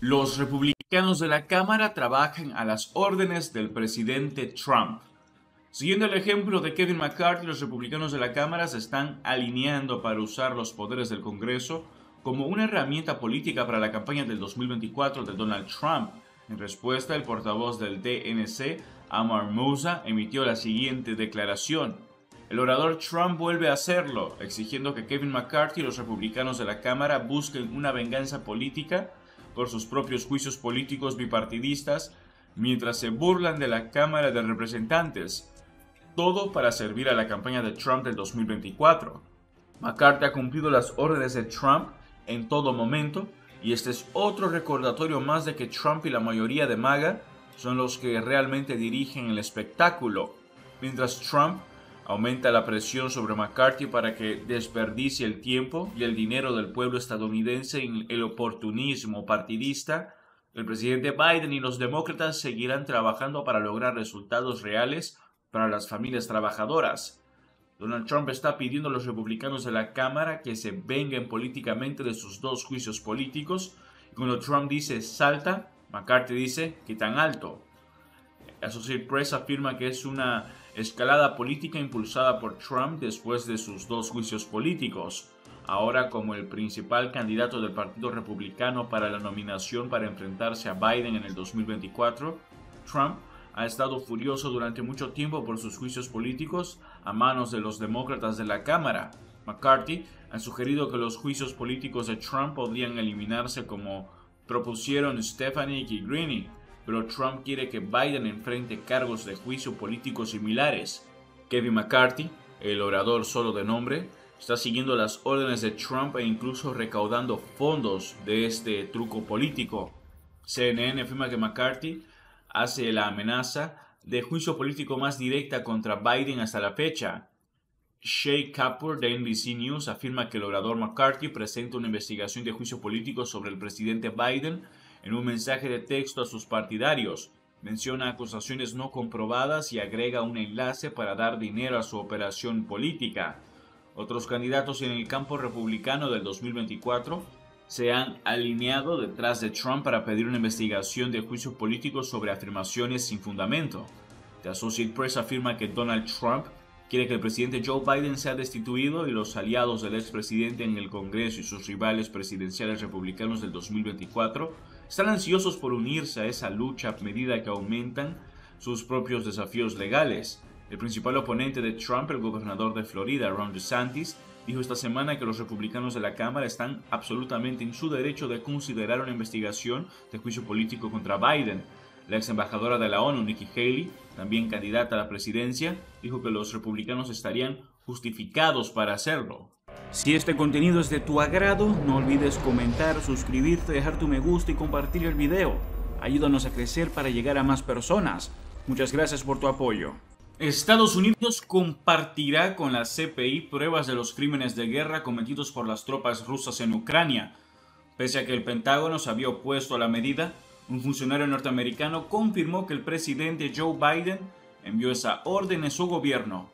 Los republicanos de la Cámara trabajan a las órdenes del presidente Trump. Siguiendo el ejemplo de Kevin McCarthy, los republicanos de la Cámara se están alineando para usar los poderes del Congreso como una herramienta política para la campaña del 2024 de Donald Trump. En respuesta, el portavoz del DNC, Amar Moussa, emitió la siguiente declaración. El orador Trump vuelve a hacerlo, exigiendo que Kevin McCarthy y los republicanos de la Cámara busquen una venganza política por sus propios juicios políticos bipartidistas mientras se burlan de la Cámara de Representantes. Todo para servir a la campaña de Trump del 2024. McCarthy ha cumplido las órdenes de Trump en todo momento, y este es otro recordatorio más de que Trump y la mayoría de MAGA son los que realmente dirigen el espectáculo, mientras Trump aumenta la presión sobre McCarthy para que desperdicie el tiempo y el dinero del pueblo estadounidense en el oportunismo partidista. El presidente Biden y los demócratas seguirán trabajando para lograr resultados reales para las familias trabajadoras. Donald Trump está pidiendo a los republicanos de la Cámara que se vengan políticamente de sus dos juicios políticos. Y cuando Trump dice salta, McCarthy dice que tan alto. Associated Press afirma que es una escalada política impulsada por Trump después de sus dos juicios políticos. Ahora, como el principal candidato del Partido Republicano para la nominación para enfrentarse a Biden en el 2024, Trump ha estado furioso durante mucho tiempo por sus juicios políticos a manos de los demócratas de la Cámara. McCarthy ha sugerido que los juicios políticos de Trump podrían eliminarse como propusieron Stefanik y Greene, pero Trump quiere que Biden enfrente cargos de juicio políticos similares. Kevin McCarthy, el orador solo de nombre, está siguiendo las órdenes de Trump e incluso recaudando fondos de este truco político. CNN afirma que McCarthy hace la amenaza de juicio político más directa contra Biden hasta la fecha. Shay Kapoor de NBC News afirma que el orador McCarthy presenta una investigación de juicio político sobre el presidente Biden en un mensaje de texto a sus partidarios. Menciona acusaciones no comprobadas y agrega un enlace para dar dinero a su operación política. Otros candidatos en el campo republicano del 2024 se han alineado detrás de Trump para pedir una investigación de juicio político sobre afirmaciones sin fundamento. The Associated Press afirma que Donald Trump quiere que el presidente Joe Biden sea destituido y los aliados del expresidente en el Congreso y sus rivales presidenciales republicanos del 2024 están ansiosos por unirse a esa lucha a medida que aumentan sus propios desafíos legales. El principal oponente de Trump, el gobernador de Florida, Ron DeSantis, dijo esta semana que los republicanos de la Cámara están absolutamente en su derecho de considerar una investigación de juicio político contra Biden. La ex embajadora de la ONU, Nikki Haley, también candidata a la presidencia, dijo que los republicanos estarían justificados para hacerlo. Si este contenido es de tu agrado, no olvides comentar, suscribirte, dejar tu me gusta y compartir el video. Ayúdanos a crecer para llegar a más personas. Muchas gracias por tu apoyo. Estados Unidos compartirá con la CPI pruebas de los crímenes de guerra cometidos por las tropas rusas en Ucrania. Pese a que el Pentágono se había opuesto a la medida, un funcionario norteamericano confirmó que el presidente Joe Biden envió esa orden a su gobierno.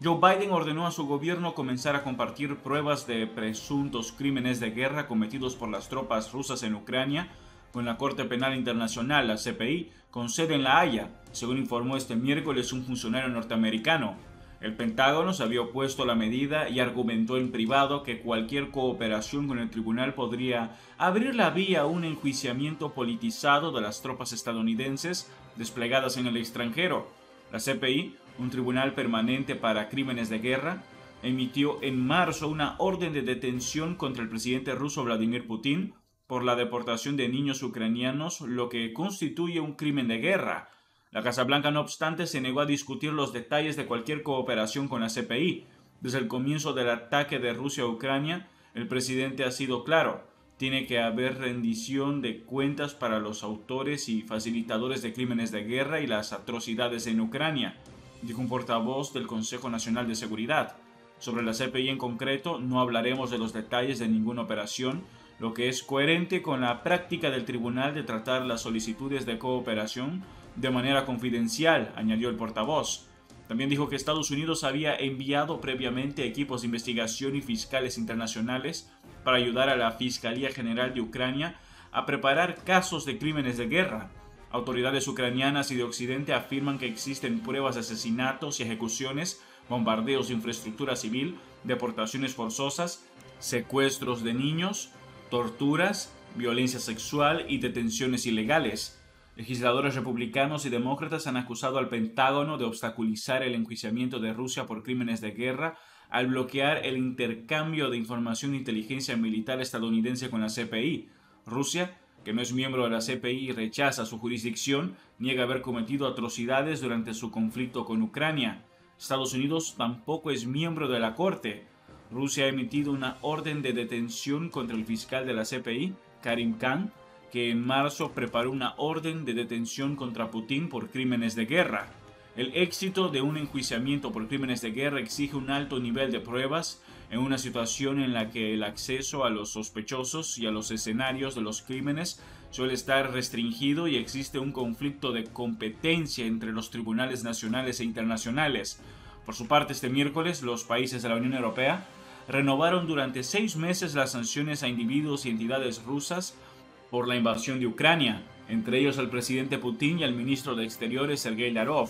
Joe Biden ordenó a su gobierno comenzar a compartir pruebas de presuntos crímenes de guerra cometidos por las tropas rusas en Ucrania con la Corte Penal Internacional, la CPI, con sede en La Haya, según informó este miércoles un funcionario norteamericano. El Pentágono se había opuesto a la medida y argumentó en privado que cualquier cooperación con el tribunal podría abrir la vía a un enjuiciamiento politizado de las tropas estadounidenses desplegadas en el extranjero. La CPI, un tribunal permanente para crímenes de guerra, emitió en marzo una orden de detención contra el presidente ruso Vladimir Putin por la deportación de niños ucranianos, lo que constituye un crimen de guerra. La Casa Blanca, no obstante, se negó a discutir los detalles de cualquier cooperación con la CPI. Desde el comienzo del ataque de Rusia a Ucrania, el presidente ha sido claro: tiene que haber rendición de cuentas para los autores y facilitadores de crímenes de guerra y las atrocidades en Ucrania, dijo un portavoz del Consejo Nacional de Seguridad. Sobre la CPI en concreto, no hablaremos de los detalles de ninguna operación, lo que es coherente con la práctica del tribunal de tratar las solicitudes de cooperación de manera confidencial, añadió el portavoz. También dijo que Estados Unidos había enviado previamente equipos de investigación y fiscales internacionales para ayudar a la Fiscalía General de Ucrania a preparar casos de crímenes de guerra. Autoridades ucranianas y de Occidente afirman que existen pruebas de asesinatos y ejecuciones, bombardeos de infraestructura civil, deportaciones forzosas, secuestros de niños, torturas, violencia sexual y detenciones ilegales. Legisladores republicanos y demócratas han acusado al Pentágono de obstaculizar el enjuiciamiento de Rusia por crímenes de guerra al bloquear el intercambio de información de inteligencia militar estadounidense con la CPI. Rusia, que no es miembro de la CPI y rechaza su jurisdicción, niega haber cometido atrocidades durante su conflicto con Ucrania. Estados Unidos tampoco es miembro de la Corte. Rusia ha emitido una orden de detención contra el fiscal de la CPI, Karim Khan, que en marzo preparó una orden de detención contra Putin por crímenes de guerra. El éxito de un enjuiciamiento por crímenes de guerra exige un alto nivel de pruebas en una situación en la que el acceso a los sospechosos y a los escenarios de los crímenes suele estar restringido y existe un conflicto de competencia entre los tribunales nacionales e internacionales. Por su parte, este miércoles, los países de la Unión Europea renovaron durante 6 meses las sanciones a individuos y entidades rusas por la invasión de Ucrania, entre ellos al presidente Putin y al ministro de Exteriores Sergei Lavrov.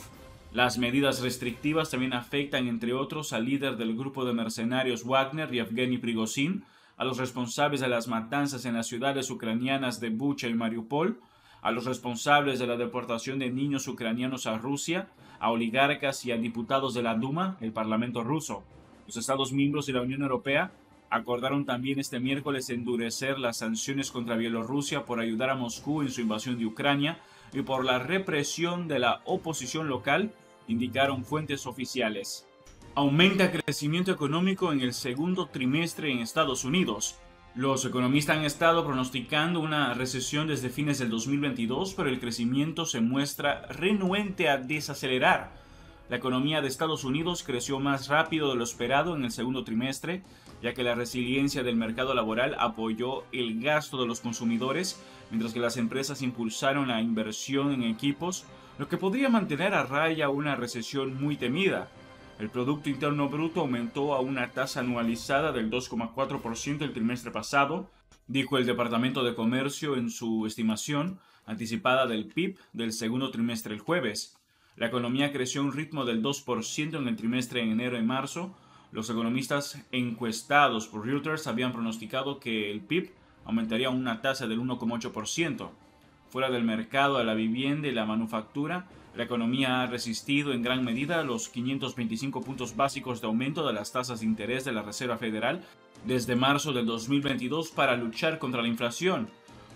Las medidas restrictivas también afectan, entre otros, al líder del grupo de mercenarios Wagner, Yevgeny Prigozhin, a los responsables de las matanzas en las ciudades ucranianas de Bucha y Mariupol, a los responsables de la deportación de niños ucranianos a Rusia, a oligarcas y a diputados de la Duma, el Parlamento ruso. Los Estados miembros de la Unión Europea acordaron también este miércoles endurecer las sanciones contra Bielorrusia por ayudar a Moscú en su invasión de Ucrania y por la represión de la oposición local, indicaron fuentes oficiales. Aumenta crecimiento económico en el segundo trimestre en Estados Unidos. Los economistas han estado pronosticando una recesión desde fines del 2022, pero el crecimiento se muestra renuente a desacelerar. La economía de Estados Unidos creció más rápido de lo esperado en el segundo trimestre, ya que la resiliencia del mercado laboral apoyó el gasto de los consumidores, mientras que las empresas impulsaron la inversión en equipos, lo que podría mantener a raya una recesión muy temida. El Producto Interno Bruto aumentó a una tasa anualizada del 2,4% el trimestre pasado, dijo el Departamento de Comercio en su estimación anticipada del PIB del segundo trimestre el jueves. La economía creció a un ritmo del 2% en el trimestre en enero y marzo. Los economistas encuestados por Reuters habían pronosticado que el PIB aumentaría a una tasa del 1,8%. Fuera del mercado de la vivienda y la manufactura, la economía ha resistido en gran medida los 525 puntos básicos de aumento de las tasas de interés de la Reserva Federal desde marzo del 2022 para luchar contra la inflación.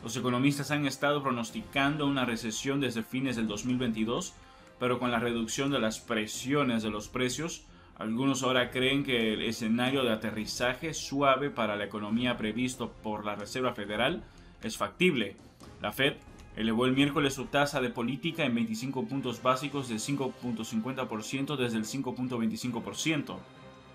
Los economistas han estado pronosticando una recesión desde fines del 2022, pero con la reducción de las presiones de los precios, algunos ahora creen que el escenario de aterrizaje suave para la economía previsto por la Reserva Federal es factible. La Fed elevó el miércoles su tasa de política en 25 puntos básicos del 5,50% desde el 5,25%.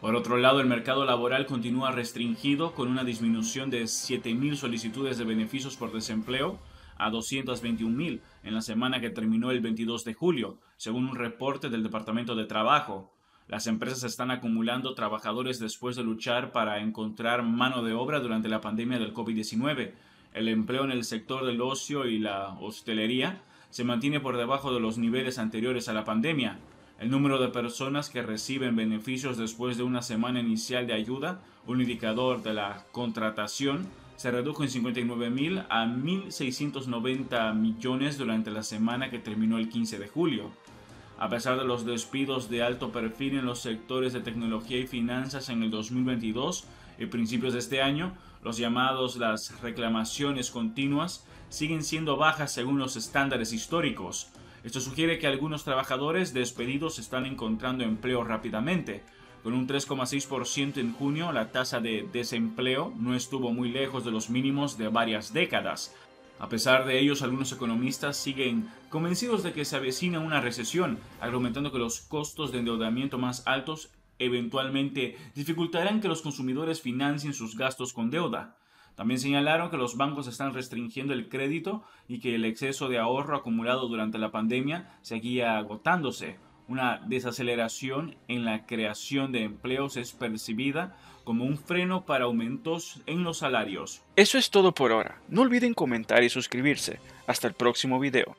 Por otro lado, el mercado laboral continúa restringido con una disminución de 7.000 solicitudes de beneficios por desempleo a 221.000 en la semana que terminó el 22 de julio, según un reporte del Departamento de Trabajo. Las empresas están acumulando trabajadores después de luchar para encontrar mano de obra durante la pandemia del COVID-19. El empleo en el sector del ocio y la hostelería se mantiene por debajo de los niveles anteriores a la pandemia. El número de personas que reciben beneficios después de una semana inicial de ayuda, un indicador de la contratación, se redujo en 59.000 a 1.690 millones durante la semana que terminó el 15 de julio. A pesar de los despidos de alto perfil en los sectores de tecnología y finanzas en el 2022 y principios de este año, las reclamaciones continuas siguen siendo bajas según los estándares históricos. Esto sugiere que algunos trabajadores despedidos están encontrando empleo rápidamente. Con un 3,6% en junio, la tasa de desempleo no estuvo muy lejos de los mínimos de varias décadas. A pesar de ellos, algunos economistas siguen convencidos de que se avecina una recesión, argumentando que los costos de endeudamiento más altos eventualmente dificultarán que los consumidores financien sus gastos con deuda. También señalaron que los bancos están restringiendo el crédito y que el exceso de ahorro acumulado durante la pandemia seguía agotándose. Una desaceleración en la creación de empleos es percibida como un freno para aumentos en los salarios. Eso es todo por ahora. No olviden comentar y suscribirse. Hasta el próximo video.